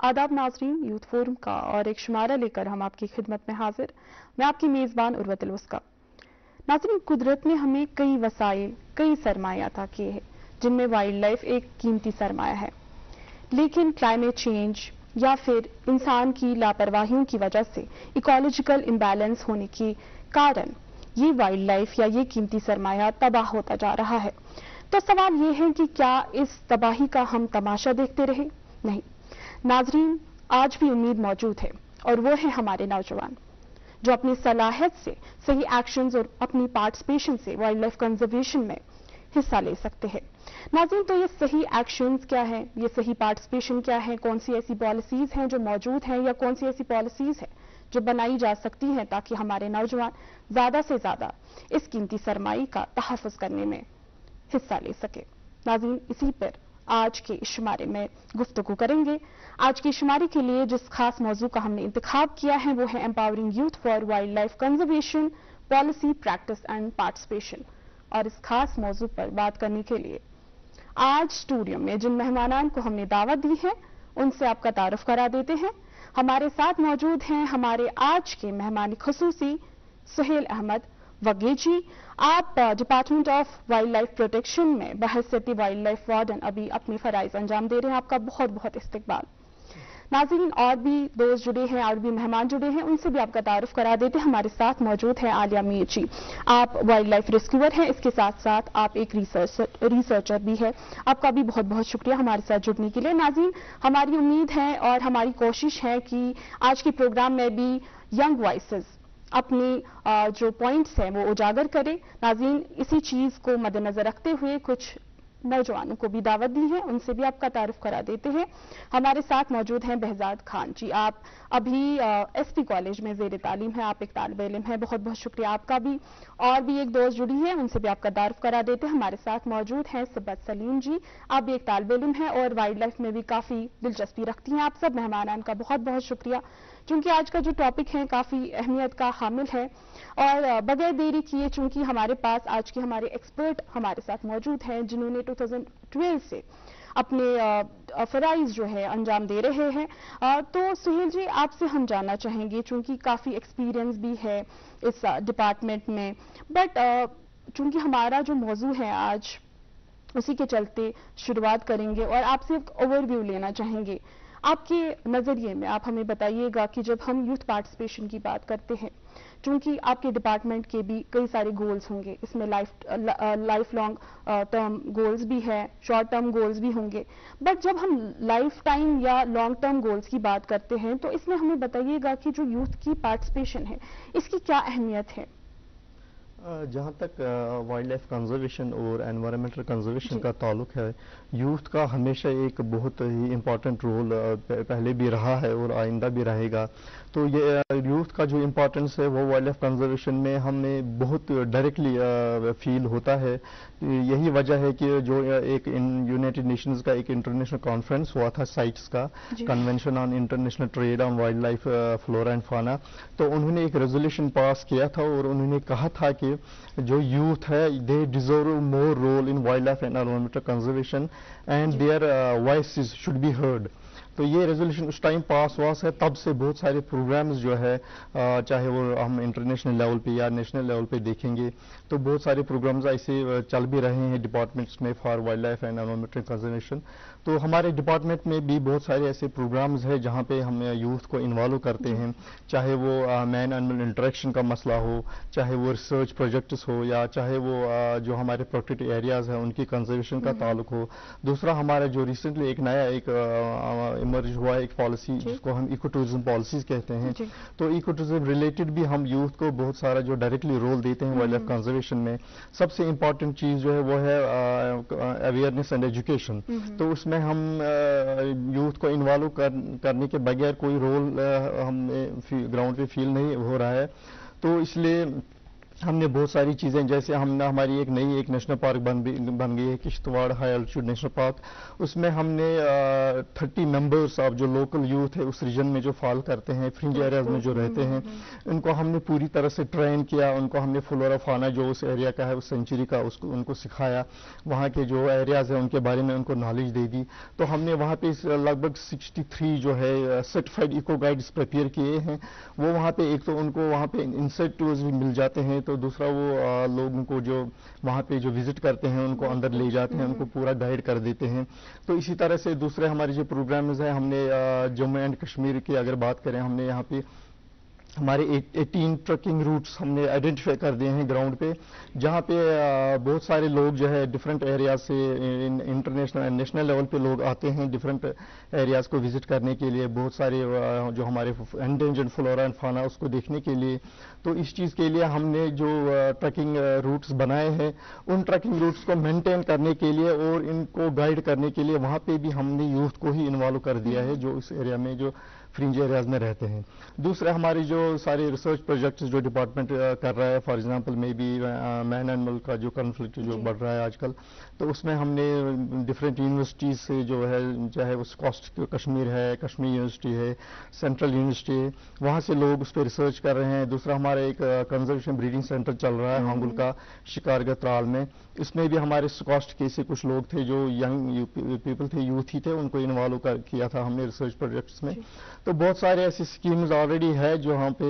आदाब नाजरीन, youth forum का और एक शुमारा लेकर हम आपकी खिदमत में हाजिर। मैं आपकी मेज़बान उर्वत उस्का। नाजरीन, कुदरत ने हमें कई वसाइल, कई सरमाए अता किए हैं, जिनमें वाइल्ड लाइफ एक कीमती सरमाया है। लेकिन क्लाइमेट चेंज या फिर इंसान की लापरवाहियों की वजह से इकोलॉजिकल इम्बैलेंस होने के कारण ये वाइल्ड लाइफ या ये कीमती सरमाया तबाह होता जा रहा है। तो सवाल ये है कि क्या इस तबाही का हम तमाशा देखते रहे? नहीं नाजरीन, आज भी उम्मीद मौजूद है, और वो है हमारे नौजवान, जो अपनी सलाहियत से, सही एक्शंस और अपनी पार्टिसिपेशन से वाइल्ड लाइफ कंजर्वेशन में हिस्सा ले सकते हैं। नाज़रीन, तो ये सही एक्शंस क्या है, ये सही पार्टिसिपेशन क्या है, कौन सी ऐसी पॉलिसीज हैं जो मौजूद हैं, या कौन सी ऐसी पॉलिसीज हैं जो बनाई जा सकती हैं ताकि हमारे नौजवान ज्यादा से ज्यादा इस कीमती सरमाई का तहफ़्फ़ुज़ करने में हिस्सा ले सके। नाज़रीन, इसी पर आज के इस शुमारे में गुफ्तगू करेंगे। आज के शुमारे के लिए जिस खास मौजू का हमने इंतखाब किया है वो है empowering youth for wild life conservation, policy, practice and participation. और इस खास मौजू पर बात करने के लिए आज स्टूडियो में जिन मेहमानान को हमने दावत दी है उनसे आपका तारुफ करा देते हैं। हमारे साथ मौजूद हैं हमारे आज के मेहमान खुसूसी सुहेल अहमद वगेजी। आप department of wild life protection में बहैसियत वाइल्ड लाइफ वार्डन अभी अपने फराइज अंजाम दे रहे हैं। आपका बहुत बहुत इस्तकबाल। नाज़रीन, और भी दोस्त जुड़े हैं और भी मेहमान जुड़े हैं, उनसे भी आपका तारुफ करा देते हैं। हमारे साथ मौजूद है आलिया मीर जी। आप वाइल्ड लाइफ रेस्क्यूअर हैं, इसके साथ साथ आप एक रिसर्चर भी है। आपका भी बहुत बहुत शुक्रिया हमारे साथ जुड़ने के लिए। नाज़रीन, हमारी उम्मीद है और हमारी कोशिश है कि आज के प्रोग्राम में भी यंग वॉइसेस अपनी जो पॉइंट्स हैं वो उजागर करें। नाज़रीन, इसी चीज को मद्देनजर रखते हुए कुछ नौजवानों को भी दावत दी है, उनसे भी आपका तारुफ करा देते हैं। हमारे साथ मौजूद हैं behzad खान जी। आप अभी एसपी कॉलेज में ज़ेर तालीम है, आप एक तालिब इल्म है, बहुत बहुत शुक्रिया आपका भी। और भी एक दोस्त जुड़ी है, उनसे भी आपका तारुफ करा देते हैं। हमारे साथ मौजूद हैं सिब्बत सलीम जी। आप भी एक तालिब इल्म है और वाइल्ड लाइफ में भी काफी दिलचस्पी रखती हैं। आप सब मेहमानान का बहुत बहुत शुक्रिया, चूंकि आज का जो टॉपिक है काफी अहमियत का हामिल है। और बगैर देरी किए, चूंकि हमारे पास आज के हमारे एक्सपर्ट हमारे साथ मौजूद हैं जिन्होंने 2012 से अपने फराइज जो है अंजाम दे रहे हैं, तो सुहेल जी आपसे हम जानना चाहेंगे, चूंकि काफी एक्सपीरियंस भी है इस डिपार्टमेंट में, बट चूंकि हमारा जो मौजू है आज उसी के चलते शुरुआत करेंगे और आपसे एक ओवरव्यू लेना चाहेंगे। आपके नजरिए में आप हमें बताइएगा कि जब हम यूथ पार्टिसिपेशन की बात करते हैं, चूंकि आपके डिपार्टमेंट के भी कई सारे गोल्स होंगे, इसमें लाइफ लॉन्ग टर्म गोल्स भी है, शॉर्ट टर्म गोल्स भी होंगे, बट जब हम लाइफ टाइम या लॉन्ग टर्म गोल्स की बात करते हैं तो इसमें हमें बताइएगा कि जो यूथ की पार्टिसिपेशन है इसकी क्या अहमियत है? जहाँ तक वाइल्ड लाइफ कंजर्वेशन और एनवायरमेंटल कंजर्वेशन का ताल्लुक है, यूथ का हमेशा एक बहुत ही इम्पॉर्टेंट रोल पहले भी रहा है और आइंदा भी रहेगा। तो ये यूथ का जो इम्पोर्टेंस है वो वाइल्ड लाइफ कंजर्वेशन में हमें बहुत डायरेक्टली फील होता है। यही वजह है कि जो एक यूनाइटेड नेशंस का एक इंटरनेशनल कॉन्फ्रेंस हुआ था साइट्स का, convention on international trade on wild life flora and फाना, तो उन्होंने एक रेजोल्यूशन पास किया था और उन्होंने कहा था कि जो यूथ है they deserve more role in wild life and environmental conservation and their voices should be heard. तो ये रेजोल्यूशन उस टाइम पास हुआ है, तब से बहुत सारे प्रोग्राम्स जो है, चाहे वो हम इंटरनेशनल लेवल पे या नेशनल लेवल पे देखेंगे तो बहुत सारे प्रोग्राम्स ऐसे चल भी रहे हैं डिपार्टमेंट्स में for wild life and environmental conservation. तो हमारे डिपार्टमेंट में भी बहुत सारे ऐसे प्रोग्राम्स हैं जहाँ पे हम यूथ को इन्वॉल्व करते हैं, चाहे वो मैन एनिमल इंटरेक्शन का मसला हो, चाहे वो रिसर्च प्रोजेक्ट्स हो, या चाहे वो जो हमारे प्रोटेक्टेड एरियाज हैं उनकी कंजर्वेशन का ताल्लुक हो। दूसरा, हमारा जो रिसेंटली एक नया एक इमर्ज हुआ है एक पॉलिसी जिसको हम इको टूरिज्म पॉलिसीज कहते हैं, तो इको टूरिज्म रिलेटेड भी हम यूथ को बहुत सारा जो डायरेक्टली रोल देते हैं वाइल्ड लाइफ कंजर्वेशन में। सबसे इंपॉर्टेंट चीज जो है वो है अवेयरनेस एंड एजुकेशन। तो उसमें हम यूथ को इन्वॉल्व करने के बगैर कोई रोल हमें ग्राउंड पे फील नहीं हो रहा है। तो इसलिए हमने बहुत सारी चीज़ें, जैसे हमने हमारी एक नेशनल पार्क बन गई है Kishtwar high altitude national park. उसमें हमने 30 मेंबर्स ऑफ जो लोकल यूथ है उस रीजन में जो फॉल करते हैं, फ्रिंज एरियाज में जो रहते हैं, उनको हमने पूरी तरह से ट्रेन किया। उनको हमने फ्लोरा फाना जो उस एरिया का है, उस सेंचुरी का, उसको उनको सिखाया। वहाँ के जो एरियाज हैं उनके बारे में उनको नॉलेज दे दी। तो हमने वहाँ पे लगभग 63 जो है सर्टिफाइड इको गाइड्स प्रिपेयर किए हैं। वो वहाँ पे एक तो उनको वहाँ पे इंसेंटिव्स भी मिल जाते हैं, तो दूसरा वो लोगों को जो वहाँ पे जो विजिट करते हैं उनको अंदर ले जाते हैं, उनको पूरा गाइड कर देते हैं। तो इसी तरह से दूसरे हमारे जो प्रोग्राम्स हैं, हमने जम्मू एंड कश्मीर की अगर बात करें, हमने यहाँ पे हमारे 18 ट्रकिंग रूट्स हमने आइडेंटिफाई कर दिए हैं ग्राउंड पे, जहाँ पे बहुत सारे लोग जो है डिफरेंट एरियाज से, इंटरनेशनल एंड नेशनल लेवल पे लोग आते हैं डिफरेंट एरियाज को विजिट करने के लिए, बहुत सारे जो हमारे एंडेंजर्ड फ्लोरा एंड फाना उसको देखने के लिए। तो इस चीज़ के लिए हमने जो ट्रकिंग रूट्स बनाए हैं, उन ट्रकिंग रूट्स को मेंटेन करने के लिए और इनको गाइड करने के लिए वहाँ पे भी हमने यूथ को ही इन्वॉल्व कर दिया है, जो इस एरिया में जो फ्रिंज एरियाज में रहते हैं। दूसरे हमारे जो सारे रिसर्च प्रोजेक्ट्स जो डिपार्टमेंट कर रहा है, for example may be man animal का जो कॉन्फ्लिक्ट जो बढ़ रहा है आजकल, तो उसमें हमने डिफरेंट यूनिवर्सिटीज से जो है, चाहे वो कॉस्ट कश्मीर है, कश्मीर यूनिवर्सिटी है, सेंट्रल यूनिवर्सिटी है, वहाँ से लोग उस पर रिसर्च कर रहे हैं। दूसरा हमारा एक कंजर्वेशन ब्रीडिंग सेंटर चल रहा है हांगुल का शिकारगढ़ त्राल में। इसमें भी हमारे कॉस्ट के से कुछ लोग थे जो यंग पीपल थे, यूथ ही थे, उनको इन्वॉल्व किया था हमने रिसर्च प्रोजेक्ट्स में। तो बहुत सारे ऐसी स्कीम्स ऑलरेडी है जो हम पे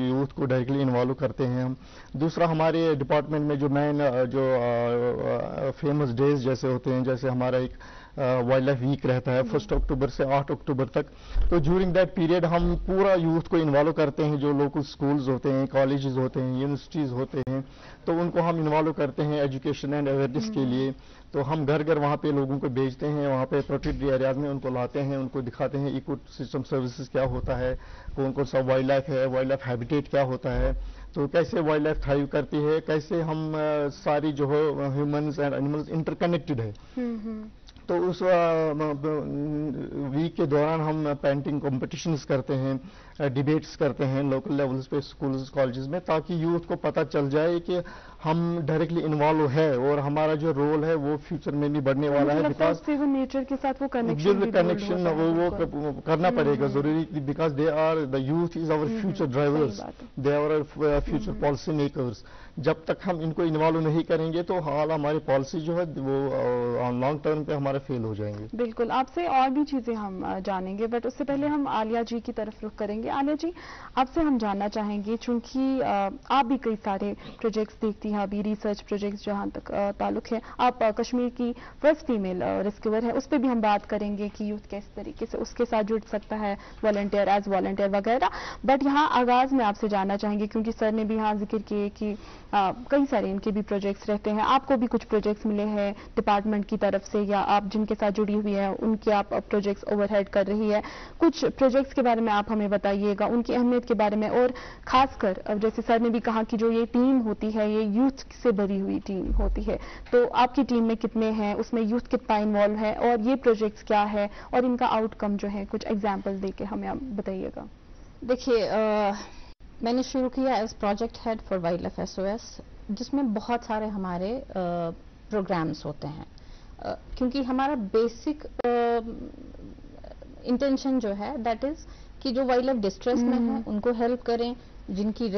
यूथ को डायरेक्टली इन्वॉल्व करते हैं हम। दूसरा हमारे डिपार्टमेंट में जो मेन जो फेमस डेज जैसे होते हैं, जैसे हमारा एक वाइल्ड लाइफ वीक रहता है 1 अक्टूबर से 8 अक्टूबर तक, तो ड्यूरिंग दैट पीरियड हम पूरा यूथ को इन्वॉल्व करते हैं। जो लोकल स्कूल्स होते हैं, कॉलेजेस होते हैं, यूनिवर्सिटीज़ होते हैं, तो उनको हम इन्वॉल्व करते हैं एजुकेशन एंड अवेयरनेस के लिए। तो हम घर घर वहाँ पे लोगों को भेजते हैं, वहाँ पे प्रोटेक्टेड एरियाज में उनको लाते हैं, उनको दिखाते हैं इको सिस्टम सर्विसेज क्या होता है, कौन कौन सा वाइल्ड लाइफ है, वाइल्ड लाइफ हैबिटेट क्या होता है, तो कैसे वाइल्ड लाइफ थ्राइव करती है, कैसे हम सारी जो है ह्यूमंस एंड एनिमल्स इंटरकनेक्टेड है। तो उस वीक के दौरान हम पेंटिंग कॉम्पिटिशन्स करते हैं, डिबेट्स करते हैं लोकल लेवल्स पे, स्कूल्स कॉलेजेस में, ताकि यूथ को पता चल जाए कि हम डायरेक्टली इन्वॉल्व है और हमारा जो रोल है वो फ्यूचर में भी बढ़ने वाला है। बिकॉज नेचर के साथ वो कनेक्शन वो करना पड़ेगा जरूरी, because they are the youth is our future drivers, they are our future policy makers. जब तक हम इनको इन्वॉल्व नहीं करेंगे तो हाल हमारी पॉलिसी जो है वो लॉन्ग टर्म पे हमारे फेल हो जाएंगे। बिल्कुल, आपसे और भी चीजें हम जानेंगे, बट उससे पहले हम आलिया जी की तरफ रुख करेंगे। आलिया जी, आपसे हम जानना चाहेंगे, चूंकि आप भी कई सारे प्रोजेक्ट्स देखती हैं, अभी रिसर्च प्रोजेक्ट्स जहां तक ताल्लुक है, आप कश्मीर की फर्स्ट फीमेल रेस्क्यूअर है, उस पर भी हम बात करेंगे कि यूथ किस तरीके से उसके साथ जुड़ सकता है, वॉलंटियर एज वॉलंटियर वगैरह। बट यहाँ आगाज में आपसे जानना चाहेंगे, क्योंकि सर ने भी यहाँ जिक्र किए कि कई सारे इनके भी प्रोजेक्ट्स रहते हैं, आपको भी कुछ प्रोजेक्ट्स मिले हैं डिपार्टमेंट की तरफ से, या आप जिनके साथ जुड़ी हुई है उनके आप प्रोजेक्ट्स ओवरहेड कर रही है। कुछ प्रोजेक्ट्स के बारे में आप हमें बताइएगा, उनकी अहमियत के बारे में, और खासकर अब जैसे सर ने भी कहा कि जो ये टीम होती है ये यूथ से भरी हुई टीम होती है, तो आपकी टीम में कितने हैं, उसमें यूथ कितना इन्वॉल्व है, और ये प्रोजेक्ट्स क्या है और इनका आउटकम जो है, कुछ एग्जाम्पल देके हमें आप बताइएगा। देखिए, मैंने शुरू किया as project head for wild life SOS, जिसमें बहुत सारे हमारे प्रोग्राम्स होते हैं, क्योंकि हमारा बेसिक इंटेंशन जो है दैट इज कि जो वाइल्ड लाइफ डिस्ट्रेस में है उनको हेल्प करें, जिनकी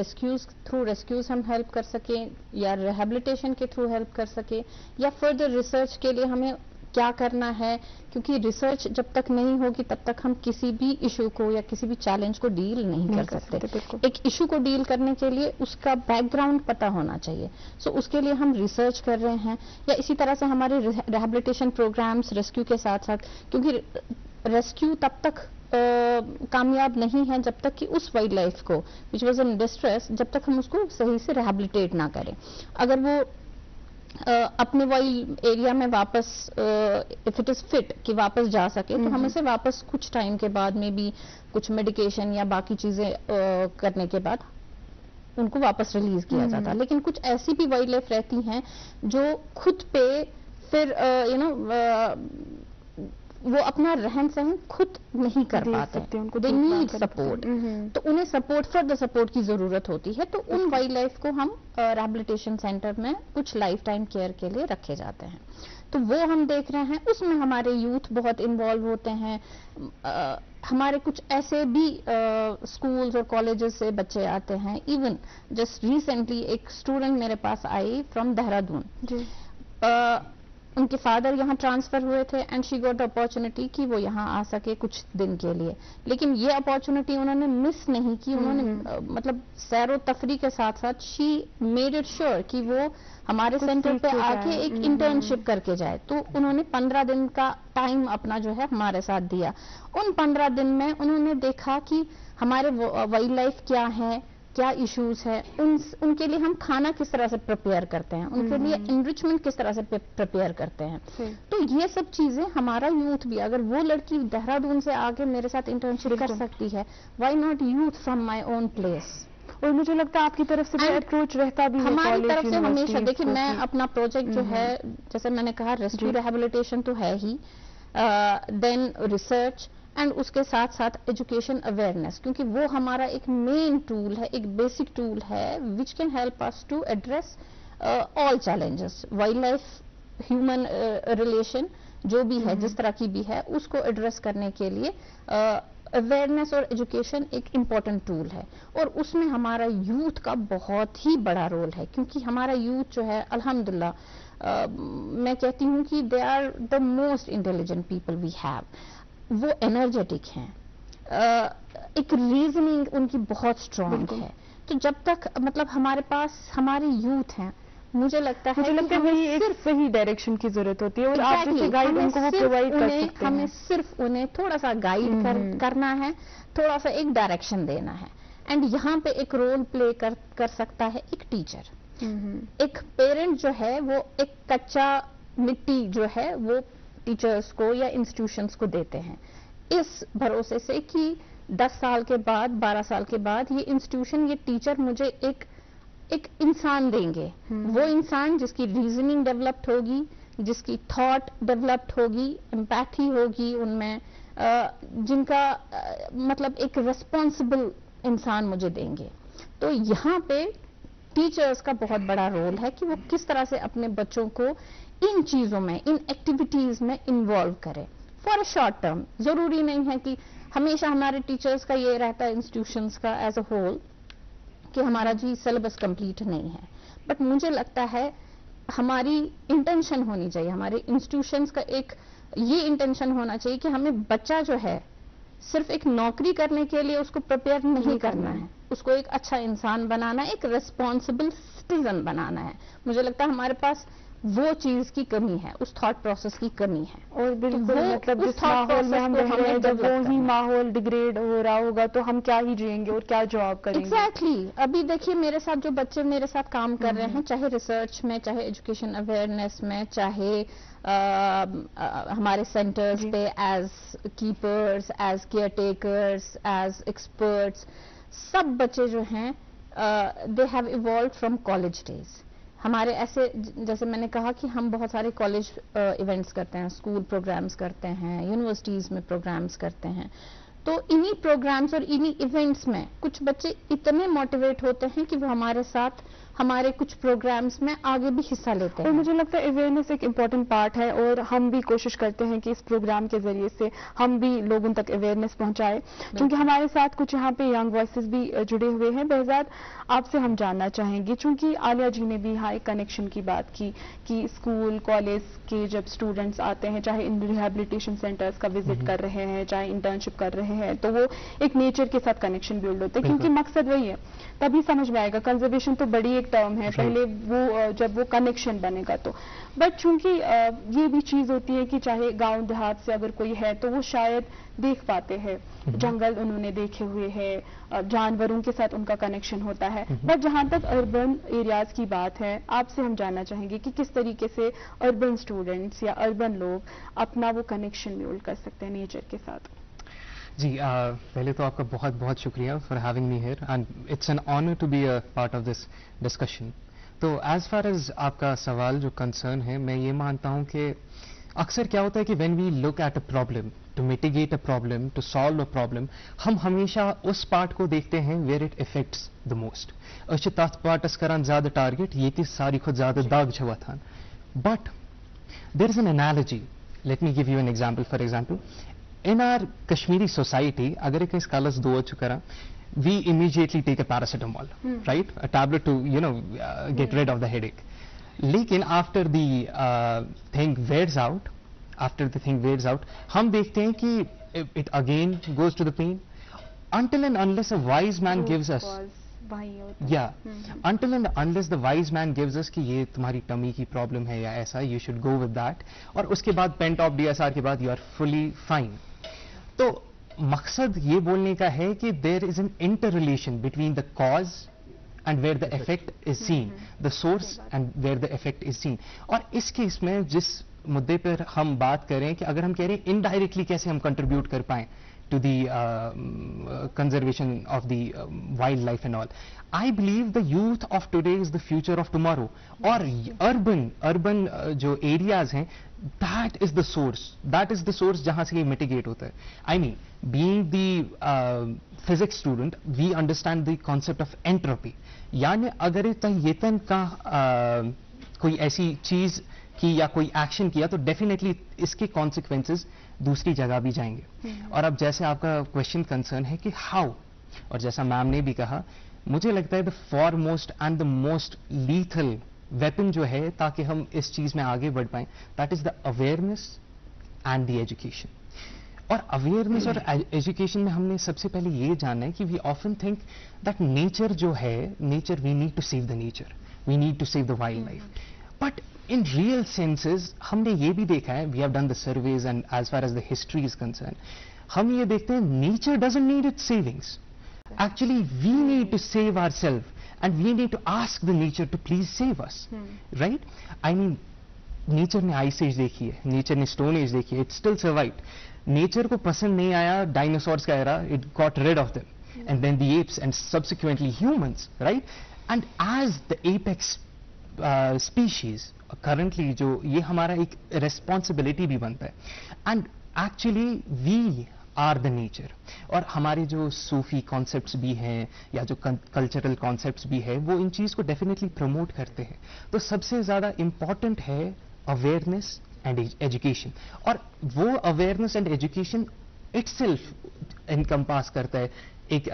थ्रू रेस्क्यूज हम हेल्प कर सकें, या रिहेबिलिटेशन के थ्रू हेल्प कर सकें, या फर्दर रिसर्च के लिए हमें क्या करना है, क्योंकि रिसर्च जब तक नहीं होगी तब तक हम किसी भी इशू को या किसी भी चैलेंज को डील नहीं कर सकते। एक इशू को डील करने के लिए उसका बैकग्राउंड पता होना चाहिए, सो उसके लिए हम रिसर्च कर रहे हैं। या इसी तरह से हमारे रिहेबिलिटेशन प्रोग्राम्स रेस्क्यू के साथ साथ, क्योंकि रेस्क्यू तब तक कामयाब नहीं है जब तक कि उस वाइल्ड लाइफ को विच वाज इन डिस्ट्रेस, जब तक हम उसको सही से रिहेबिलिटेट ना करें। अगर वो अपने वाइल्ड एरिया में वापस इफ इट इज फिट कि वापस जा सके, तो हम इसे वापस कुछ टाइम के बाद में भी कुछ मेडिकेशन या बाकी चीजें करने के बाद उनको वापस रिलीज किया जाता है। लेकिन कुछ ऐसी भी वाइल्ड लाइफ रहती हैं जो खुद पे फिर وہ اپنا رہن سہن خود نہیں کر پاتے ہیں, دے نیڈ سپورٹ, تو انہیں سپورٹ فردر سپورٹ کی ضرورت ہوتی ہے. تو ان وائلڈ لائف کو ہم ریہیبلیٹیشن سینٹر میں کچھ لائف ٹائم کیئر کے لیے رکھے جاتے ہیں. تو وہ ہم دیکھ رہے ہیں, اس میں ہمارے یوتھ بہت انوالو ہوتے ہیں. ہمارے کچھ ایسے بھی اسکولز اور کالجز سے بچے آتے ہیں. ایون جسٹ ریسنٹلی ایک اسٹوڈنٹ میرے پاس آئی فرام دہرادون. ان کے فادر یہاں ٹرانسفر ہوئے تھے اینڈ شی گاٹ اپارچونٹی کہ وہ یہاں آ سکے کچھ دن کے لیے, لیکن یہ اپارچونٹی انہوں نے مس نہیں کی. انہوں نے مطلب سیر و تفریح کے ساتھ ساتھ شی میڈ اٹ شیور کہ وہ ہمارے سینٹر پہ آ کے ایک انٹرنشپ کر کے جائے. تو انہوں نے 15 دن کا ٹائم اپنا جو ہے ہمارے ساتھ دیا. ان 15 دن میں انہوں نے دیکھا کہ ہمارے وائلڈ لائف کیا ہے, کیا ایشوز ہے, ان کے لیے ہم کھانا کس طرح سے پریپیئر کرتے ہیں, ان کے لیے انریچمنٹ کس طرح سے پریپیئر کرتے ہیں. تو یہ سب چیزیں ہمارا یوتھ بھی, اگر وہ لڑکی دہرادون سے آ کے میرے ساتھ انٹرنشپ کر سکتی ہے, why not youth from my own place. اور مجھے لگتا ہے آپ کی طرف سے اپروچ رہتا بھی ہے ہماری طرف سے ہمیشہ. دیکھیں میں اپنا پروجیکٹ جو ہے جیسے میں نے کہا ریسکیو ریہیبلیٹیشن تو ہے ہی, دین ریسرچ اینڈ اس کے ساتھ ساتھ ایجوکیشن اویئرنیس, کیونکہ وہ ہمارا ایک مین ٹول ہے, ایک بیسک ٹول ہے which can help us to address all challenges. Wild life human relation جو بھی ہے, جس طرح کی بھی ہے, اس کو ایڈریس کرنے کے لیے اویئرنیس اور ایجوکیشن ایک امپورٹنٹ ٹول ہے. اور اس میں ہمارا یوتھ کا بہت ہی بڑا رول ہے, کیونکہ ہمارا یوتھ جو ہے الحمدللہ میں کہتی ہوں کہ they are the most intelligent people we have. وہ انرجیٹک ہیں, ایک ریزننگ ان کی بہت اسٹرانگ ہے. تو جب تک مطلب ہمارے پاس ہمارے یوتھ ہیں, مجھے لگتا ہے وہی ایک صحیح ڈائریکشن کی ضرورت ہوتی ہے, اور آپ جیسے گائیڈ ان کو وہ پرووائڈ کر سکتے ہیں. ہمیں صرف انہیں تھوڑا سا گائیڈ کرنا ہے, تھوڑا سا ایک ڈائریکشن دینا ہے. اینڈ یہاں پہ ایک رول پلے کر سکتا ہے ایک ٹیچر. ایک پیرنٹ جو ہے وہ ایک کچا مٹی جو ہے وہ ٹیچرز کو یا انسٹیٹیوشنز کو دیتے ہیں, اس بھروسے سے کہ 10 سال کے بعد 12 سال کے بعد یہ انسٹیٹیوشن, یہ ٹیچر مجھے ایک انسان دیں گے. وہ انسان جس کی ریزننگ ڈیولپڈ ہوگی, جس کی تھاٹ ڈیولپڈ ہوگی, امپیتھی ہوگی ان میں, جن کا مطلب ایک ریسپانسبل انسان مجھے دیں گے. تو یہاں پہ ٹیچرز کا بہت بڑا رول ہے کہ وہ کس طرح سے اپنے بچوں کو ان چیزوں میں, ان ایکٹیویٹیز میں انوالو کرے فار اے شارٹ ٹرم. ضروری نہیں ہے کہ ہمیشہ ہمارے ٹیچرز کا یہ رہتا ہے انسٹیٹیوشنز کا ایز اے ہول کہ ہمارا جی سلیبس کمپلیٹ نہیں ہے, بٹ مجھے لگتا ہے ہماری انٹینشن ہونی چاہیے, ہمارے انسٹیٹیوشنز کا ایک یہ انٹینشن ہونا چاہیے کہ ہمیں بچہ جو ہے صرف ایک نوکری کرنے کے لیے اس کو پریپیئر نہیں کرنا ہے, اس کو ایک اچھا انسان بنانا ہے, ایک ریسپانسبل سٹیزن بنانا ہے. مجھے لگتا ہے ہمارے پاس وہ چیز کی کمی ہے, اس تھاٹ پروسیس کی کمی ہے. اور بالکل مطلب جس ماحول میں ہم رہ رہے ہیں, جب وہی ماحول ڈیگریڈ ہو رہا ہوگا تو ہم کیا ہی جئیں گے اور کیا جواب کریں گے. ایگزیکٹلی. ابھی دیکھیے میرے ساتھ جو بچے میرے ساتھ کام کر رہے ہیں, چاہے ریسرچ میں, چاہے ایجوکیشن اویئرنیس میں, چاہے ہمارے سینٹرز پہ as keepers, as caretakers, as experts, سب بچے جو ہیں they have evolved from college days. ہمارے ایسے جیسے میں نے کہا کہ ہم بہت سارے کالج ایونٹس کرتے ہیں, اسکول پروگرامز کرتے ہیں, یونیورسٹیز میں پروگرامز کرتے ہیں. تو انہی پروگرامز اور انہی ایونٹس میں کچھ بچے اتنے موٹیویٹ ہوتے ہیں کہ وہ ہمارے ساتھ ہمارے کچھ پروگرامز میں آگے بھی حصہ لیتے ہیں. اور مجھے لگتا ہے اویئرنیس ایک امپورٹنٹ پارٹ ہے, اور ہم بھی کوشش کرتے ہیں کہ اس پروگرام کے ذریعے سے ہم بھی لوگوں تک اویئرنیس پہنچائے, کیونکہ ہمارے ساتھ کچھ یہاں پہ ینگ وائسز بھی جڑے ہوئے ہیں. بہزاد, آپ سے ہم جاننا چاہیں گے, چونکہ عالیہ جی نے بھی یہاں ایک کنیکشن کی بات کی کہ اسکول کالج کے جب اسٹوڈنٹس آتے ہیں, چاہے ان ریہیبلیٹیشن سینٹرز کا وزٹ کر رہے ہیں, چاہے انٹرنشپ کر رہے ہیں, تو وہ ایک نیچر کے ساتھ کنیکشن بلڈ ہوتے ہیں, کیونکہ مقصد وہی ہے. تبھی سمجھ میں آئے گا, کنزرویشن تو بڑی ایک ٹرم ہے, پہلے وہ جب وہ کنیکشن بنے گا تو. بٹ چونکہ یہ بھی چیز ہوتی ہے کہ چاہے گاؤں دیہات سے اگر کوئی ہے تو وہ شاید دیکھ پاتے ہیں, جنگل انہوں نے دیکھے ہوئے ہیں, جانوروں کے ساتھ ان کا کنیکشن ہوتا ہے. بٹ جہاں تک اربن ایریاز کی بات ہے, آپ سے ہم جاننا چاہیں گے کہ کس طریقے سے اربن اسٹوڈنٹس یا اربن لوگ اپنا وہ کنیکشن بلڈ کر سکتے ہیں نیچر کے ساتھ. جی, پہلے تو آپ کا بہت بہت شکریہ for having me here, and it's an honour to be a part of this discussion. تو ایز فار ایز آپ کا سوال جو کنسرن ہے, میں یہ مانتا ہوں کہ अक्सर क्या होता है कि when we look at a problem, to mitigate a problem, to solve a problem, हम हमेशा उस पार्ट को देखते हैं where it affects the most. अश तथ पार्टस करान ज़्यादा टारगेट ये कि सारी खुद ज़्यादा दाग छवा था. But there is an analogy. Let me give you an example. For example, in our Kashmiri society, agar ek scholars do chukara, we immediately take a paracetamol, right? A tablet to get rid of the headache. Lekin after the thing wears out, hum dekhte hain ki it again goes to the pain. Until and unless a wise man gives us, until and unless the wise man gives us कि ये तुम्हारी tummy की problem है या ऐसा, you should go with that, और उसके बाद पेंटॉप DSR के बाद you are fully fine. तो मकसद ये बोलने का है कि there is an interrelation between the cause and where the effect is seen, the source and where the effect is seen. और इस केस में जिस मुद्दे पर हम बात करें कि अगर हम कह रहे हैं इनडायरेक्टली कैसे हम कंट्रीब्यूट कर पाएं to the conservation of the wildlife and all. I believe the youth of today is the future of tomorrow. Or urban जो areas हैं, that is the source. That is the source जहाँ से ये mitigate होता है. I mean, being the physics student, we understand the concept of entropy. यानी अगर येतन का कोई ऐसी चीज की या कोई एक्शन किया तो डेफिनेटली इसके कॉन्सिक्वेंसेस दूसरी जगह भी जाएंगे. और अब जैसे आपका क्वेश्चन कंसर्न है कि हाउ, और जैसा मैम ने भी कहा, मुझे लगता है the foremost and the most lethal weapon जो है ताकि हम इस चीज में आगे बढ़ पाएं, that is the awareness and the education. और अवेयरनेस और एजुकेशन में हमने सबसे पहले ये जानना है कि we often think that nature जो है, nature, we need to save the nature, we need to save the wild life. But in real senses हमने ये भी देखा है, we have done the surveys and as far as the history is concerned, हम ये देखते हैं nature doesn't need its savings. Actually we need to save ourselves and we need to ask the nature to please save us. Right? I mean, nature ने ice age देखी है, nature ने stone age देखी है, it still survived. Nature को पसंद नहीं आया dinosaurs का era, it got rid of them. And then the apes and subsequently humans, right? And as the apex species currently जो ये हमारा एक responsibility भी बनता है. And actually we are the nature. और हमारे जो सूफी concepts भी हैं या जो cultural concepts भी है वो इन चीज को definitely promote करते हैं. तो सबसे ज्यादा important है awareness and education. और वो awareness and education itself encompass करता है एक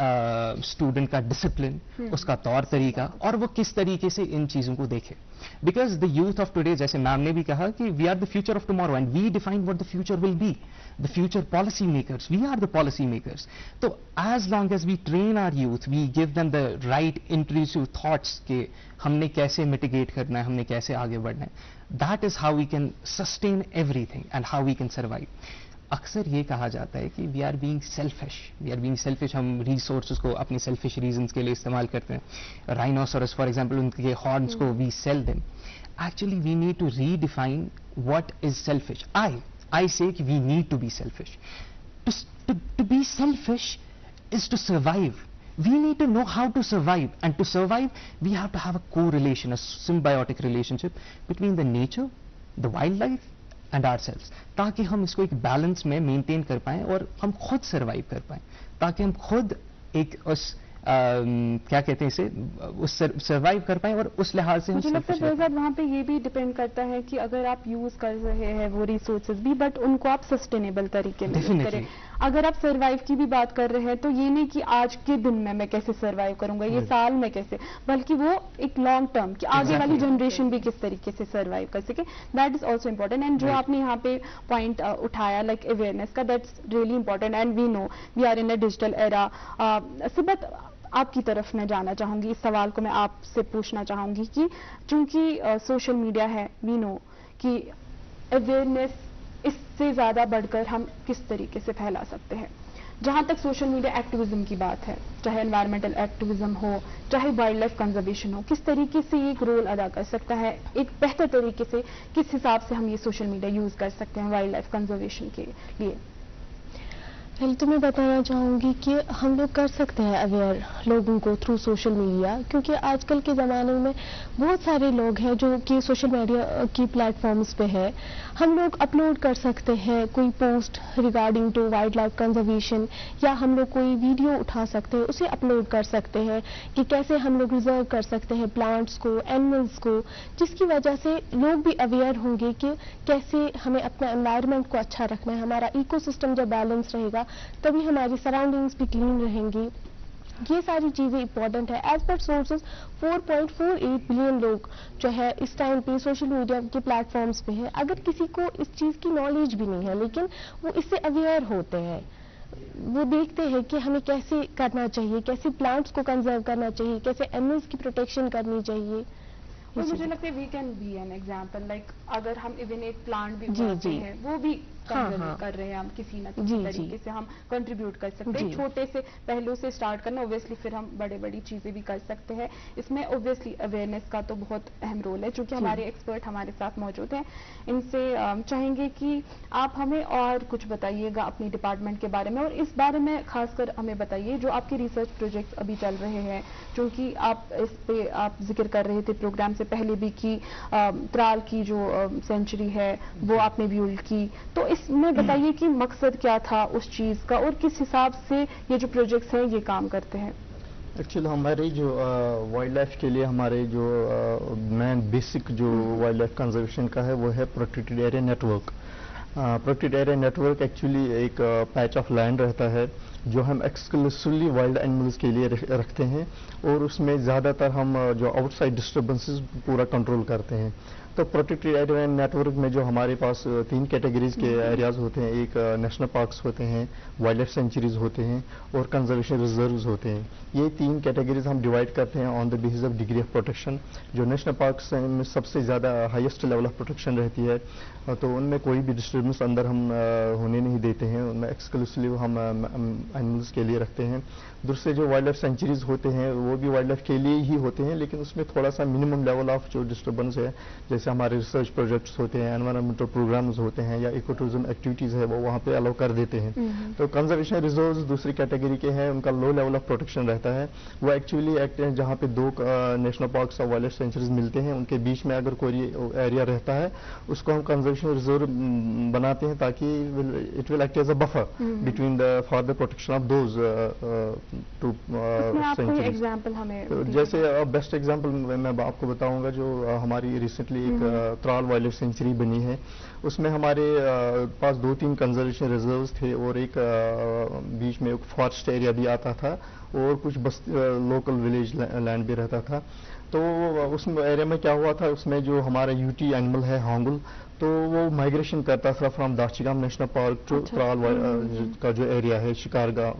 स्टूडेंट का डिसिप्लिन, उसका तौर तरीका, और वो किस तरीके से इन चीजों को देखे. Because the youth of today, जैसे मैम ने भी कहा कि we are the future of tomorrow and we define what the future will be. The future policy makers, we are the policy makers. तो as long as we train our youth, we give them the right intrusive thoughts के हमने कैसे mitigate करना है, हमने कैसे आगे बढ़ना है, that is how we can sustain everything and how we can survive. अक्सर ये कहा जाता है कि वी आर बीइंग सेल्फिश, हम रिसोर्सेज को अपने सेल्फिश रीजंस के लिए इस्तेमाल करते हैं. राइनोसोरस फॉर एग्जांपल, उनके हॉर्न्स को we sell them. Actually we need to redefine what is selfish. I say कि we need to be selfish. To be selfish is to survive. We need to know how to survive, and to survive we have to have a correlation, a symbiotic relationship between the nature, the wildlife and ourselves, ताकि हम इसको एक balance में maintain कर पाएं और हम खुद सर्वाइव कर पाएं, ताकि हम खुद एक उस क्या कहते हैं इसे, उस सर्वाइव कर पाएं और उस लिहाज से मुझे लगता है वहाँ पे ये भी डिपेंड करता है कि अगर आप यूज कर रहे हैं वो रिसोर्सेज भी, बट उनको आप सस्टेनेबल तरीके में यूज करें. अगर आप सर्वाइव की भी बात कर रहे हैं तो ये नहीं कि आज के दिन में मैं कैसे सर्वाइव करूंगा, ये साल में कैसे, बल्कि वो एक लॉन्ग टर्म कि आगे वाली जनरेशन भी किस तरीके से सर्वाइव कर सके. That is also important. And जो आपने यहाँ पे पॉइंट उठाया लाइक अवेयरनेस का, that's really important. And we know we are in a digital era. Sibt, आपकी तरफ मैं जाना चाहूंगी, इस सवाल को मैं आपसे पूछना चाहूंगी कि चूंकि सोशल मीडिया है, वी नो कि अवेयरनेस इससे ज्यादा बढ़कर हम किस तरीके से फैला सकते हैं. जहां तक सोशल मीडिया एक्टिविज्म की बात है, चाहे एनवायरमेंटल एक्टिविज्म हो, चाहे वाइल्ड लाइफ कंजर्वेशन हो, किस तरीके से ये एक रोल अदा कर सकता है, एक बेहतर तरीके से किस हिसाब से हम ये सोशल मीडिया यूज कर सकते हैं वाइल्ड लाइफ कंजर्वेशन के लिए. پہلے تو میں بتانا چاہوں گی کہ ہم لوگ کر سکتے ہیں اویئر لوگوں کو تھرو سوشل میڈیا، کیونکہ آج کل کے زمانے میں بہت سارے لوگ ہیں جو کہ سوشل میڈیا کی پلیٹ فارمز پہ ہے. ہم لوگ اپلوڈ کر سکتے ہیں کوئی post regarding to wild life conservation, یا ہم لوگ کوئی ویڈیو اٹھا سکتے ہیں، اسے اپلوڈ کر سکتے ہیں کہ کیسے ہم لوگ ریزرو کر سکتے ہیں پلانٹس کو، اینیملس کو، جس کی وجہ سے لوگ بھی اویئر ہوں گے کہ کیسے ہمیں اپنا انوائرمنٹ کو اچھا رکھنا ہے. ہمارا ایکو سسٹم جب بیلنس رہے گا تبھی ہماری سراؤنڈنگس بھی کلین رہیں گی. یہ ساری چیزیں امپورٹنٹ ہے. ایز پر سورسز 4.48 بلین لوگ جو ہے اس ٹائم پہ سوشل میڈیا کے پلیٹ فارمز پہ ہے. اگر کسی کو اس چیز کی نالج بھی نہیں ہے لیکن وہ اس سے اویئر ہوتے ہیں، وہ دیکھتے ہیں کہ ہمیں کیسے کرنا چاہیے، کیسے پلانٹس کو کنزرو کرنا چاہیے، کیسے اینیملس کی پروٹیکشن کرنی چاہیے. اور مجھے لگتا ہے we can be an example, like اگر ہم ایون ایک پلانٹ بھی اگاتے ہیں وہ بھی کنزرو کر رہے ہیں ہم کسی نہ کسی طریقے سے ہم کنٹریبیوٹ کر سکتے ہیں. چھوٹے سے پہلو سے اسٹارٹ کرنا، اوبیسلی پھر ہم بڑے بڑی چیزیں بھی کر سکتے ہیں. اس میں اوبیسلی اویئرنیس کا تو بہت اہم رول ہے. چونکہ ہمارے ایکسپرٹ ہمارے ساتھ موجود ہیں، ان سے چاہیں گے کہ آپ ہمیں اور کچھ بتائیے گا اپنی ڈپارٹمنٹ کے بارے میں، اور اس بارے میں خاص کر ہمیں بتائیے جو آپ کے ریسرچ پروجیکٹس ابھی چل رہے ہیں. چونکہ آپ اس پہ آپ ذکر کر رہے تھے پروگرام سے پہلے بھی کہ ترال کی جو سینچری ہے وہ آپ نے بیولڈ کی، تو اس میں بتائیے کہ مقصد کیا تھا اس چیز کا اور کس حساب سے یہ جو پروجیکٹس ہیں یہ کام کرتے ہیں. ایکچولی ہمارے جو وائلڈ لائف کے لیے ہمارے جو مین بیسک جو وائلڈ لائف کنزرویشن کا ہے وہ ہے protected area network. Protected area network actually ایک پیچ آف لینڈ رہتا ہے جو ہم ایکسکلوسیولی وائلڈ اینیملز کے لیے رکھتے ہیں، اور اس میں زیادہ تر ہم جو آؤٹ سائڈ ڈسٹربنسز پورا کنٹرول کرتے ہیں. تو پروٹیکٹڈ ایریا نیٹ ورک میں جو ہمارے پاس 3 کیٹیگریز کے ایریاز ہوتے ہیں، ایک نیشنل پارکس ہوتے ہیں، وائلڈ لائف سینچریز ہوتے ہیں، اور کنزرویشن ریزروز ہوتے ہیں. یہ 3 کیٹیگریز ہم ڈیوائڈ کرتے ہیں on the basis of degree of protection. جو نیشنل پارکس میں سب سے زیادہ ہائیسٹ لیول آف پروٹیکشن رہتی ہے، تو ان میں کوئی بھی ڈسٹربنس اندر ہم ہونے نہیں دیتے ہیں، ان میں ایکسکلوسیولی ہم اینیملز کے لیے رکھتے ہیں. دوسرے جو وائلڈ لائف سینچریز ہوتے ہیں وہ بھی وائلڈ لائف کے لیے ہی ہوتے ہیں، لیکن اس میں تھوڑا سا منیمم لیول آف جو ڈسٹربنس ہے، جیسے ہمارے ریسرچ پروجیکٹس ہوتے ہیں، انوائرمنٹل پروگرامز ہوتے ہیں، یا ایکو ٹورزم ایکٹیویٹیز ہے، وہ وہاں پہ الاؤ کر دیتے ہیں. تو کنزرویشن ریزروز دوسری کیٹیگری کے ہیں، ان کا لو لیول آف پروٹیکشن رہتا ہے. وہ ایکچولی ایکٹ ہیں جہاں پہ 2 نیشنل پارکس اور وائلڈ لائف سینچریز ملتے ہیں، ان کے بیچ میں اگر کوئی ایریا رہتا ہے اس کو ہم کنزرویشن ریزرو بناتے ہیں تاکہ it will act as a buffer between for the protection of those two sanctuaries. جیسے بیسٹ ایگزامپل میں آپ کو بتاؤں گا، جو ہماری ریسنٹلی ایک ترال وائلڈ لائف سینچری بنی ہے، اس میں ہمارے پاس 2-3 کنزرویشن ریزروز تھے، اور ایک بیچ میں ایک فارسٹ ایریا بھی آتا تھا، اور کچھ لوکل ولیج لینڈ بھی رہتا تھا. تو اس ایریا میں کیا ہوا تھا، اس میں جو ہمارا یوٹی اینیمل ہے ہانگل، تو وہ مائگریشن کرتا تھا فرام داشچی گام نیشنل پارک ٹو ترال کا جو ایریا ہے شکارگا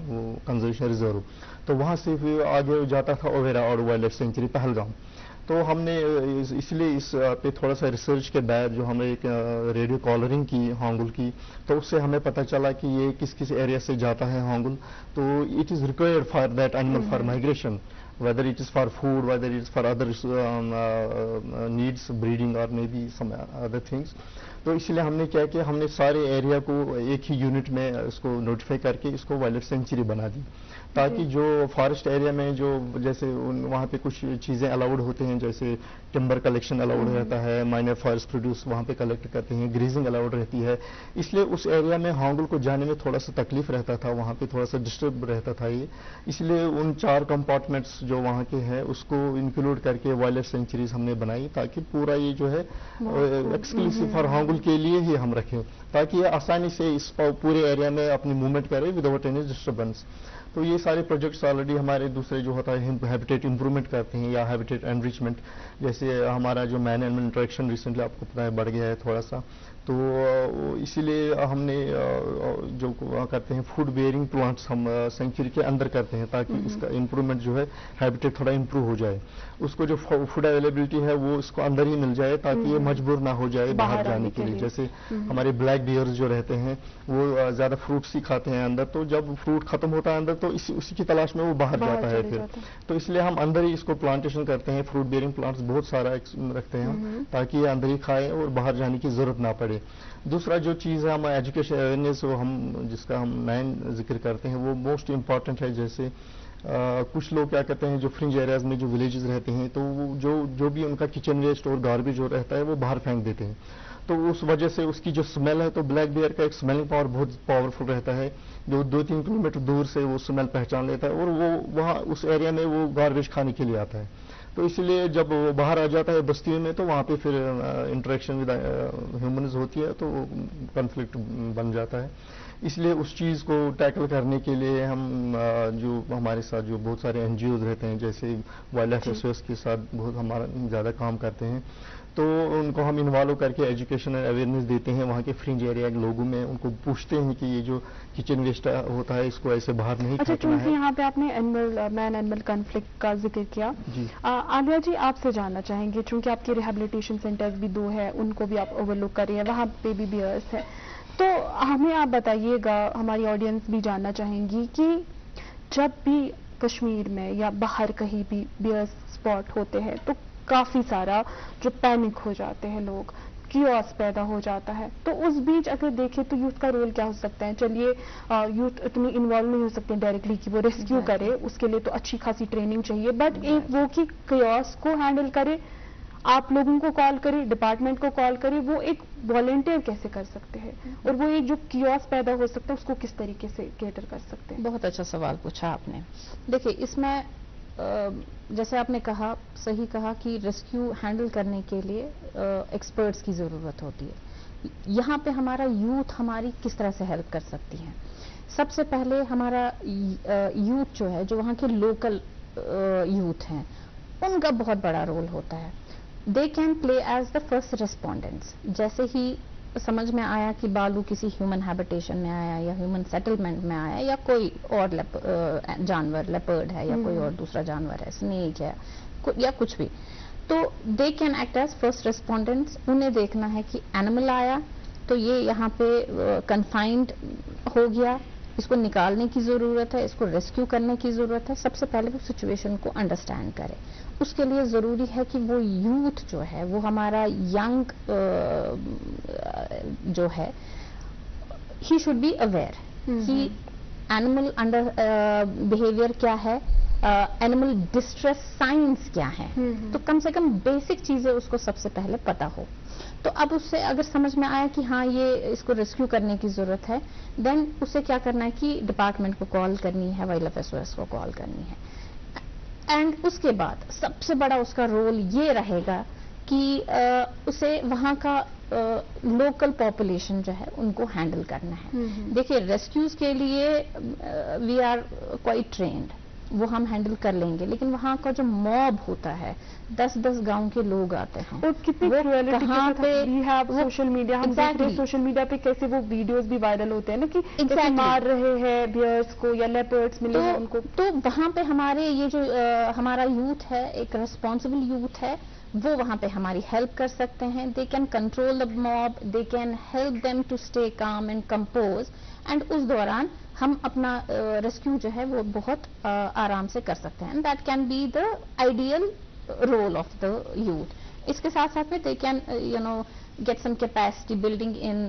کنزرویشن ریزرو، تو وہاں سے پھر آگے جاتا تھا اویرا اور وائلڈ لائف سینچری پہلگام. تو ہم نے اس لیے اس پہ تھوڑا سا ریسرچ کے بعد جو ہم نے ایک ریڈیو کالرنگ کی ہانگل کی، تو اس سے ہمیں پتہ چلا کہ یہ کس ایریا سے جاتا ہے ہانگل. تو it is required for that animal for migration, whether it is for food, whether it is for other needs, breeding or maybe some other things. تو اس لیے ہم نے کیا کہ ہم نے سارے ایریا کو ایک ہی یونٹ میں اس کو نوٹیفائی کر کے اس کو وائلڈ لائف سینچری بنا دی، تاکہ جو فارسٹ ایریا میں جو جیسے وہاں پہ کچھ چیزیں الاؤڈ ہوتے ہیں، جیسے ٹمبر کلیکشن الاؤڈ رہتا ہے، مائنر فارسٹ پروڈیوس وہاں پہ کلیکٹ کرتے ہیں، گریزنگ الاؤڈ رہتی ہے. اس لیے اس ایریا میں ہانگل کو جانے میں تھوڑا سا تکلیف رہتا تھا، وہاں پہ تھوڑا سا ڈسٹرب رہتا تھا یہ. اس لیے ان 4 کمپارٹمنٹس جو وہاں کے ہیں اس کو انکلوڈ کر کے وائلڈ لائف سینچریز ہم نے بنائی، تاکہ پورا یہ جو ہے ایکسکلوسیو فار ہانگل کے لیے ہی ہم رکھیں، تاکہ یہ آسانی سے اس پورے ایریا میں اپنی موومنٹ کرے وداؤٹ اینی ڈسٹربنس. تو یہ سارے پروجیکٹس آلریڈی ہمارے دوسرے جو ہوتا ہے ہیبیٹیٹ امپرومنٹ کرتے ہیں یا ہیبیٹیٹ انریچمنٹ. جیسے ہمارا جو مین اینیمل انٹریکشن ریسنٹلی آپ کو پتہ ہے بڑھ گیا ہے تھوڑا سا، تو اسی لیے ہم نے جو کرتے ہیں فوڈ بیئرنگ پلانٹس ہم سینچری کے اندر کرتے ہیں، تاکہ اس کا امپرومنٹ جو ہے ہیبیٹیٹ تھوڑا امپروو ہو جائے. اس کو جو فوڈ اویلیبلٹی ہے وہ اس کو اندر ہی مل جائے، تاکہ یہ مجبور نہ ہو جائے باہر جانے کے لیے. جیسے ہمارے بلیک بیئرز جو رہتے ہیں وہ زیادہ فروٹس ہی کھاتے ہیں اندر، تو جب فروٹ ختم ہوتا ہے اندر तो उसी की तलाश में वो बाहर जाता है फिर। तो इसलिए हम अंदर ही इसको प्लांटेशन करते हैं, फ्रूट बेयरिंग प्लांट्स बहुत सारा रखते हैं हम, ताकि ये अंदर ही खाए और बाहर जाने की जरूरत ना पड़े। दूसरा जो चीज़ है हम एजुकेशन अवेयरनेस, हम जिसका हम नया जिक्र करते हैं, वो मोस्ट इम्पॉर्टेंट है। जैसे कुछ लोग क्या कहते हैं, जो फ्रिंज एरियाज में जो विलेजेस रहते हैं, तो वो जो भी उनका किचन वेस्ट और गार्बेज जो रहता है वो बाहर फेंक देते हैं। तो उस वजह से उसकी जो स्मेल है, तो ब्लैक बेयर का एक स्मेलिंग पावर बहुत पावरफुल रहता है, जो 2-3 किलोमीटर दूर से वो स्मेल पहचान लेता है और वो वहाँ उस एरिया में वो गार्बेज खाने के लिए आता है। तो इसलिए जब वो बाहर आ जाता है बस्तियों में, तो वहाँ पे फिर इंटरेक्शन विद ह्यूमन्स होती है, तो कॉन्फ्लिक्ट बन जाता है। इसलिए उस चीज़ को टैकल करने के लिए हम जो हमारे साथ जो बहुत सारे NGOs रहते हैं, जैसे वाइल्ड लाइफ एसोसिएशन के साथ बहुत हमारा ज़्यादा काम करते हैं, तो उनको हम इन्वॉल्व करके एजुकेशन एंड अवेयरनेस देते हैं वहाँ के फ्रिंज एरिया के लोगों में। उनको पूछते हैं कि ये जो किचन वेस्ट होता है इसको ऐसे बाहर नहीं फेंकना है। अच्छा, चूंकि यहाँ पे आपने मैन एनिमल कॉन्फ्लिक्ट का जिक्र किया जी, आलिया जी आपसे जानना चाहेंगे, चूंकि आपके रिहेबिलिटेशन सेंटर्स भी 2 है, उनको भी आप ओवरलुक कर रही हैं, वहाँ पे भी बियर्स है, तो हमें आप बताइएगा, हमारी ऑडियंस भी जानना चाहेंगी कि जब भी कश्मीर में या बाहर कहीं भी बियर स्पॉट होते हैं तो काफी सारा जो पैनिक हो जाते हैं लोग, कियोस पैदा हो जाता है। तो उस बीच अगर देखें तो यूथ का रोल क्या हो सकता है? चलिए यूथ इतनी इन्वॉल्व नहीं हो सकते डायरेक्टली कि वो रेस्क्यू करे, उसके लिए तो अच्छी खासी ट्रेनिंग चाहिए, बट एक वो कि कियोस को हैंडल करे, आप लोगों को कॉल करें, डिपार्टमेंट को कॉल करें, वो एक वॉलंटियर कैसे कर सकते हैं, और वो एक जो कियोस पैदा हो सकता है उसको किस तरीके से कैटर कर सकते हैं? बहुत अच्छा सवाल पूछा आपने। देखिए, इसमें जैसे आपने कहा, सही कहा कि रेस्क्यू हैंडल करने के लिए एक्सपर्ट्स की ज़रूरत होती है। यहाँ पे हमारा यूथ हमारी किस तरह से हेल्प कर सकती है? सबसे पहले हमारा यूथ जो है, जो वहाँ के लोकल यूथ हैं, उनका बहुत बड़ा रोल होता है। They can play as the first respondents. जैसे ही समझ में आया कि बालू किसी ह्यूमन हैबिटेशन में आया या ह्यूमन सेटलमेंट में आया या कोई और जानवर, लेपर्ड है या कोई और दूसरा जानवर है, स्नेक है या कुछ भी, तो they can act as first respondents. उन्हें देखना है कि एनिमल आया तो ये यहाँ पे कन्फाइंड हो गया, इसको निकालने की ज़रूरत है, इसको रेस्क्यू करने की ज़रूरत है। सबसे पहले वो सिचुएशन को अंडरस्टैंड करे। उसके लिए ज़रूरी है कि वो यूथ जो है, वो हमारा यंग जो है, ही शुड बी अवेयर कि एनिमल अंडर बिहेवियर क्या है, एनिमल डिस्ट्रेस साइंस क्या है। तो कम से कम बेसिक चीज़ें उसको सबसे पहले पता हो। तो अब उससे अगर समझ में आया कि हाँ ये इसको रेस्क्यू करने की ज़रूरत है, देन उसे क्या करना है कि डिपार्टमेंट को कॉल करनी है, वाइल्ड लाइफ एसओएस को कॉल करनी है। एंड उसके बाद सबसे बड़ा उसका रोल ये रहेगा कि उसे वहाँ का लोकल पॉपुलेशन जो है उनको हैंडल करना है। देखिए, रेस्क्यूज के लिए वी आर क्वाइट ट्रेन्ड, वो हम हैंडल कर लेंगे, लेकिन वहाँ का जो मॉब होता है, 10-10 गांव के लोग आते हैं, और कितनी क्रूएलिटी पे सोशल मीडिया, हम देख रहे हैं सोशल मीडिया पे कैसे वो वीडियोस भी वायरल होते हैं ना कि कैसे मार रहे हैं बियर्स को या लेपर्ड्स मिले हैं उनको। तो वहाँ पे हमारे ये जो हमारा यूथ है, एक रिस्पॉन्सिबल यूथ है, वो वहाँ पे हमारी हेल्प कर सकते हैं। They can control the mob, they can help them to stay calm and compose, and उस दौरान हम अपना रेस्क्यू जो है वो बहुत आराम से कर सकते हैं। That can be the ideal role of the youth. इसके साथ साथ में they can get some capacity building in,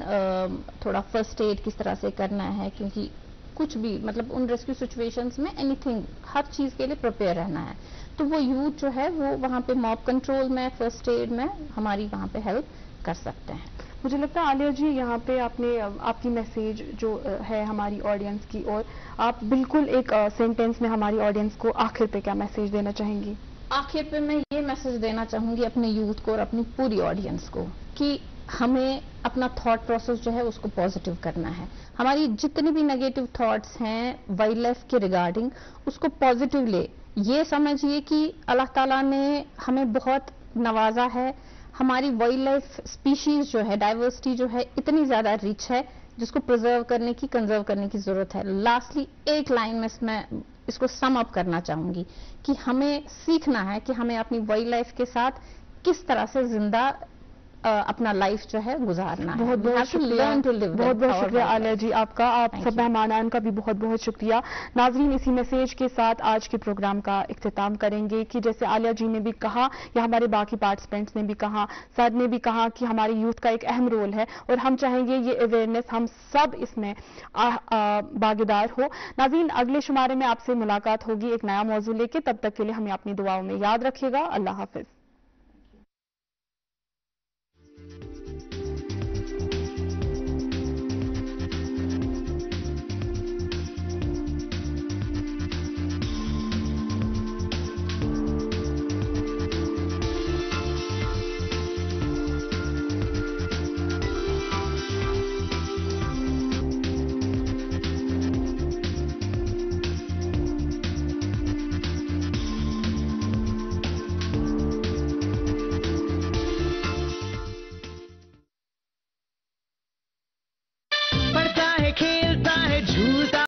थोड़ा फर्स्ट एड किस तरह से करना है, क्योंकि कुछ भी मतलब उन रेस्क्यू सिचुएशंस में एनीथिंग, हर चीज़ के लिए प्रिपेयर रहना है। तो वो यूथ जो है वो वहाँ पे मॉब कंट्रोल में, फर्स्ट एड में हमारी वहाँ पे हेल्प कर सकते हैं। मुझे लगता है आलिया जी, यहाँ पे आपने आपकी मैसेज जो है हमारी ऑडियंस की, और आप बिल्कुल एक सेंटेंस में हमारी ऑडियंस को आखिर पे क्या मैसेज देना चाहेंगी? आखिर पे मैं ये मैसेज देना चाहूंगी अपने यूथ को और अपनी पूरी ऑडियंस को कि हमें अपना थॉट प्रोसेस जो है उसको पॉजिटिव करना है। हमारी जितनी भी नेगेटिव थॉट्स हैं वाइल्ड लाइफ के रिगार्डिंग, उसको पॉजिटिव ले। ये समझिए कि अल्लाह ताला ने हमें बहुत नवाजा है, हमारी वाइल्ड लाइफ स्पीशीज जो है, डाइवर्सिटी जो है इतनी ज्यादा रिच है, जिसको प्रिजर्व करने की, कंजर्व करने की जरूरत है। लास्टली एक लाइन में मैं इसको सम अप करना चाहूंगी कि हमें सीखना है कि हमें अपनी वाइल्ड लाइफ के साथ किस तरह से जिंदा اپنا لائف جو ہے گزارنا ہے. بہت We بہت have to شکریہ learn to live بہت with بہت our شکریہ wildlife. عالیہ جی آپ کا. آپ Thank سب you. مہمانان کا بھی بہت بہت شکریہ. ناظرین اسی میسیج کے ساتھ آج کے پروگرام کا اختتام کریں گے کہ جیسے عالیہ جی نے بھی کہا یا ہمارے باقی پارٹیسپینٹس نے بھی کہا, سعد نے بھی کہا کہ ہماری یوتھ کا ایک اہم رول ہے اور ہم چاہیں گے یہ اویئرنیس ہم سب اس میں باغیدار ہو. ناظرین اگلے شمارے میں آپ سے ملاقات ہوگی ایک نیا موضوع لے کے. تب تک کے لیے ہمیں اپنی دعاؤں میں یاد رکھیے گا. اللہ حافظ.